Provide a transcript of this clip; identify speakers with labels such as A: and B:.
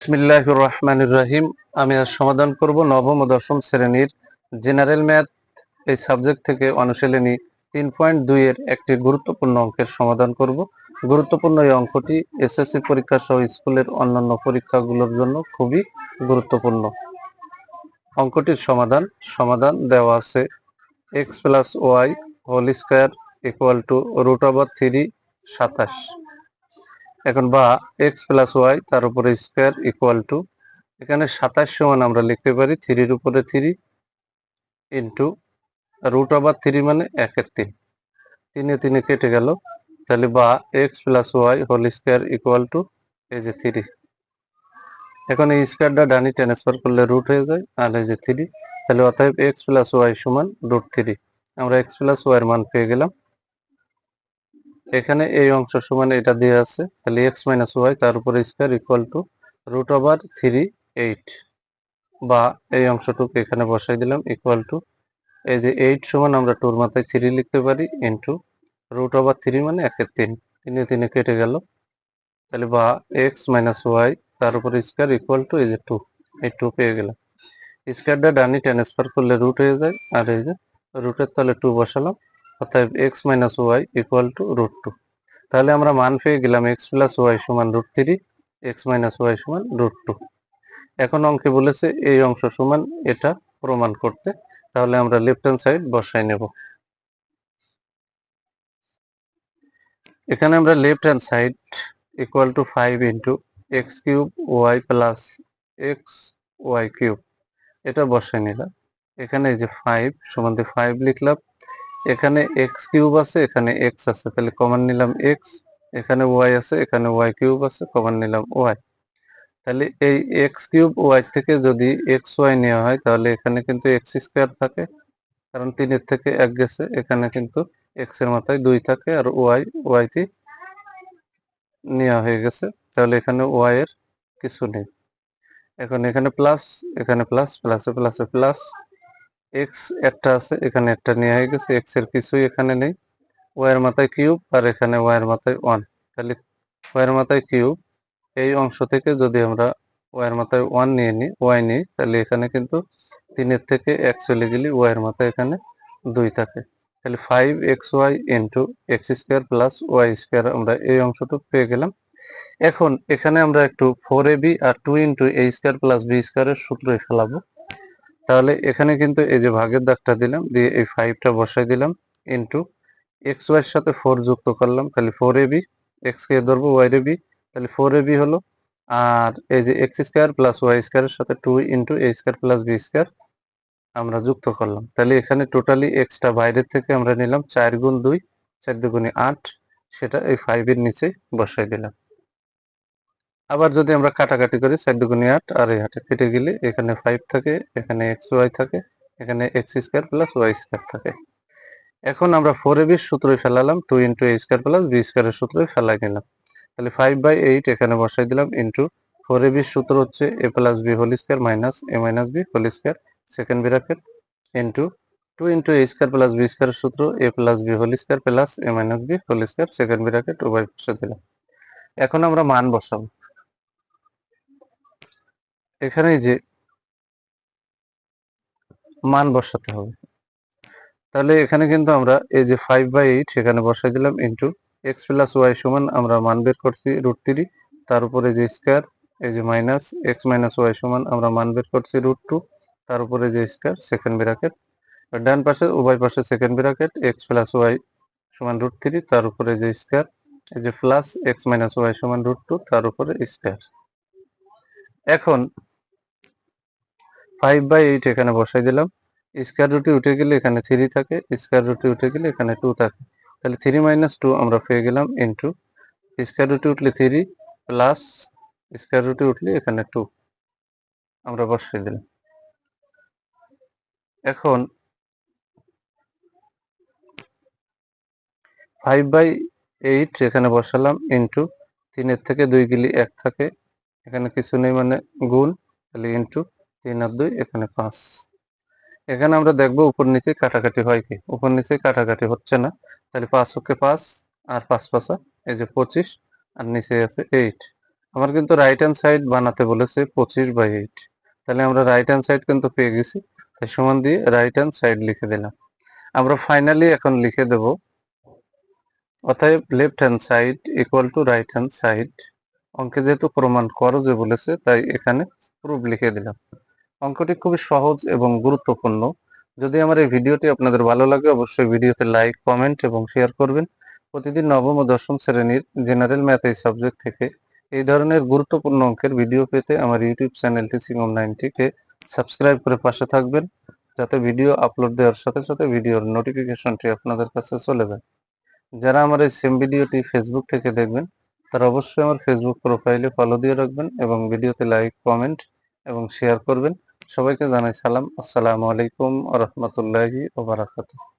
A: বিসমিল্লাহির রহমানির রহিম। আমি আজ সমাধান করব নবম ও দশম শ্রেণীর জেনারেল ম্যাথ এই সাবজেক্ট থেকে অনুশীলনী 3.2 এর একটি গুরুত্বপূর্ণ অঙ্কের সমাধান করব। গুরুত্বপূর্ণ এই অঙ্কটি এসএসসি পরীক্ষা সহ স্কুলের অন্যান্য পরীক্ষাগুলোর জন্য খুবই গুরুত্বপূর্ণ। অঙ্কটির সমাধান দেওয়া আছে x plus y whole square equal to root over 3 27। এখন বা x প্লাস ওয়াই তার উপরে স্কয়ার ইকুয়াল টু এখানে 27 সমান আমরা লিখতে পারি 3 এর উপরে 3 ইন্টু রুট ওভার 3 মানে 1/3, 3 এ 3 কেটে গেল, তাহলে বা x plus y whole square equal to এই যে 3। এখন এই স্কয়ারটা ডানি ট্রান্সফার করলে রুট হয়ে যায় আর এই যে 3, তাহলে অতএব x প্লাস ওয়াই সমান রুট 3। আমরা x প্লাস ওয়াই এর মান পেয়ে গেলাম। এখানে এই অংশ সমান এটা দিয়ে আছে, তাহলে x মাইনাস ওয়াই তার উপরে square equal to root over 3 8, বা এই অংশটুকু এখানে বসাই দিলাম ইকুয়াল টু এই যে 8 সমান আমরা 2 এর মাথায় 3 লিখতে পারি ইন্টু রুট ওভার 3 মানে 1/3, 3 এ 3 কেটে গেল, তাহলে বা x মাইনাস ওয়াই তার উপরে স্কয়ার ইকুয়াল টু এই যে 2, এই 2 পেয়ে গেলাম। স্কয়ারটা ডানি ট্রান্সফার করলে রুট হয়ে যায় আর এই যে রুটের তলে 2 বসালাম, অর্থাৎ x minus y equal to root 2। তাহলে আমরা মান পেয়ে গেলাম x প্লাস ওয়াই সমান রুট 3, x মাইনাস ওয়াই সমান রুট 2। এখন অঙ্কে বলেছে এই অংশ সমান এটা প্রমাণ করতে, তাহলে আমরা লেফট হ্যান্ড সাইড বসাই নেব। এখানে আমরা left hand side equal to 5 into x cube y plus x y cube এটা বসাই নিলাম। এখানে এই যে 5 সমান 5 লিখলাম, এখানে এক্স কিউব আছে এখানে এক্স আছে, তাহলে কমন নিলাম এক্স, এখানে ওয়াই আছে এখানে ওয়াই কিউব আছে, কমন নিলাম ওয়াই। তাহলে এই এক্স কিউব ওয়াই থেকে যদি এক্স ওয়াই নেওয়া হয় তাহলে এখানে কিন্তু এক্স স্কোয়ার থাকে, কারণ 3 থেকে 1 গেছে, এখানে কিন্তু এক্স এর মাথায় 2 থাকে আর ওয়াই তে নেওয়া হয়ে গেছে, তাহলে এখানে ওয়াই এর কিছু নেই। এখন এখানে প্লাস এখানে প্লাস প্লাসে প্লাসে প্লাস, এক্স একটা আছে এখানে একটা নেওয়া হয়ে গেছে, এক্স এর কিছুই এখানে নেই, ওয়াই এর মাথায় কিউব আর এখানে ওয়াই এর মাথায় 1, তাহলে ওয়াই এর মাথায় কিউব, এই অংশ থেকে যদি আমরা ওয়াই এর মাথায় 1 নিয়ে নিই ওয়াই নিই, তাহলে এখানে কিন্তু 3 থেকে 1 চলে গেলে ওয়াই এর মাথায় এখানে 2 থাকে, তাহলে 5xy into x square plus y square আমরা এই অংশটুকু পেয়ে গেলাম। এখন এখানে আমরা একটু 4ab আর 2 into a square plus b স্কোয়ারের সূত্রে ফেলাবো। তাহলে এখানে কিন্তু এই যে ভাগের দাগটা দিলাম, দিয়ে এই 5টা বসাই দিলাম ইন্টু এক্স ওয়াই এর সাথে 4 যুক্ত করলাম, তাহলে 4ab, এক্স কে ধরবো ওয়াই এর বি, তাহলে 4ab হলো, আর এই যে এক্স স্কোয়ার প্লাস ওয়াই স্কোয়ারের সাথে 2 into a square plus b square আমরা যুক্ত করলাম, তাহলে এখানে টোটালি এক্সটা বাইরের থেকে আমরা নিলাম 4 গুণ 2 4 দুগুণে 8, সেটা এই 5 এর নিচে বসাই দিলাম। আবার যদি আমরা কাটাকাটি করি 4 দুগুণে 8 আর এই 8 কেটে গেলে এখানে 5 থাকে, এখানে এক্স ওয়াই থাকে, এখানে x square plus y square থাকে। এখন আমরা 4ab এর সূত্রে ফেলালাম 2 into a square plus b স্কোয়ারের সূত্রে ফেলাই নিলাম, তাহলে 5/8 এখানে বসাই দিলাম ইন্টু 4ab এর সূত্র হচ্ছে a plus b whole square minus a minus b whole square second bracket into 2 into a square plus b স্কোয়ারের সূত্র a plus b whole square plus a minus b whole square second bracket উভয় পাশে দিলাম। এখন আমরা মান বসাবো, এখানে যে মান বসাতে হবে, তাহলে এখানে কিন্তু আমরা এই যে 5/8 সেখানে বসাই দিলাম ইন্টু এক্স প্লাস ওয়াই সমান আমরা মান বের করছি রুট 3, তার উপরে যে স্কয়ার এই যে মাইনাস এক্স মাইনাস ওয়াই সমান আমরা মান বের করছি রুট 2, তার উপরে যে স্কয়ার সেকেন্ড ব্র্যাকেট, ডান পাশে উভয় পাশে second bracket x plus y সমান রুট 3, তার উপরে যে স্কয়ার এই যে প্লাস এক্স মাইনাস ওয়াই সমান রুট 2, তার উপরে স্কয়ার। এখন 5/8 এখানে বসাই দিলাম, স্কয়ার রুটে উঠে গেলে এখানে 3 থাকে, স্কয়ার রুটে উঠে গেলে এখানে 2 থাকে, তাহলে 3 মাইনাস 2 আমরা পেয়ে গেলাম ইন্টু স্কয়ার রুটে উঠলে 3 প্লাস স্কয়ার রুটে উঠলে এখানে 2 আমরা বসাই দিলাম। এখন 5/8 এখানে বসালাম ইন্টু 3 এর থেকে 2 গেলে 1 থাকে, এখানে কিছু নেই মানে গুণ, তাহলে ইন্টু 3 আর 2 এখানে 5। এখানে আমরা দেখবো উপর নিচে কাটাকাটি হয় কি, উপর নিচে কাটাকাটি হচ্ছে না, তাহলে 5 ওকে 5 আর 5 5 এই যে 25 আর নিচে আছে 8, আমার কিন্তু রাইট হ্যান্ড সাইড বানাতে বলেছে 25/8, তাহলে আমরা রাইট হ্যান্ড সাইড কিন্তু পেয়ে গেছি, তাই সমান দিয়ে রাইট হ্যান্ড সাইড লিখে দিলাম। আমরা ফাইনালি এখন লিখে দেব, অতএব left hand side equal two right hand side. অঙ্কে যেহেতু প্রমাণ করো যে বলেছে, তাই এখানে প্রুফ লিখে দিলাম। অঙ্কটি খুবই সহজ এবং গুরুত্বপূর্ণ। যদি আমার এই ভিডিওটি আপনাদের ভালো লাগে, অবশ্যই ভিডিওতে লাইক, কমেন্ট এবং শেয়ার করবেন। প্রতিদিন নবম ও দশম শ্রেণীর জেনারেল ম্যাথ এই সাবজেক্ট থেকে এই ধরনের গুরুত্বপূর্ণ অঙ্কের ভিডিও পেতে আমার ইউটিউব চ্যানেল টিচিং হোম 90-কে সাবস্ক্রাইব করে পাশে থাকবেন, যাতে ভিডিও আপলোড দেওয়ার সাথে সাথে ভিডিওর নোটিফিকেশনটি আপনাদের কাছে চলে যায়। যারা আমার এই সেম ভিডিওটি ফেসবুক থেকে দেখবেন, তারা অবশ্যই আমার ফেসবুক প্রোফাইলে ফলো দিয়ে রাখবেন এবং ভিডিওতে লাইক, কমেন্ট এবং শেয়ার করবেন। সবাইকে জানাই সালাম। আসসালামু আলাইকুম ওয়া রাহমাতুল্লাহি ওয়া বারাকাতুহু।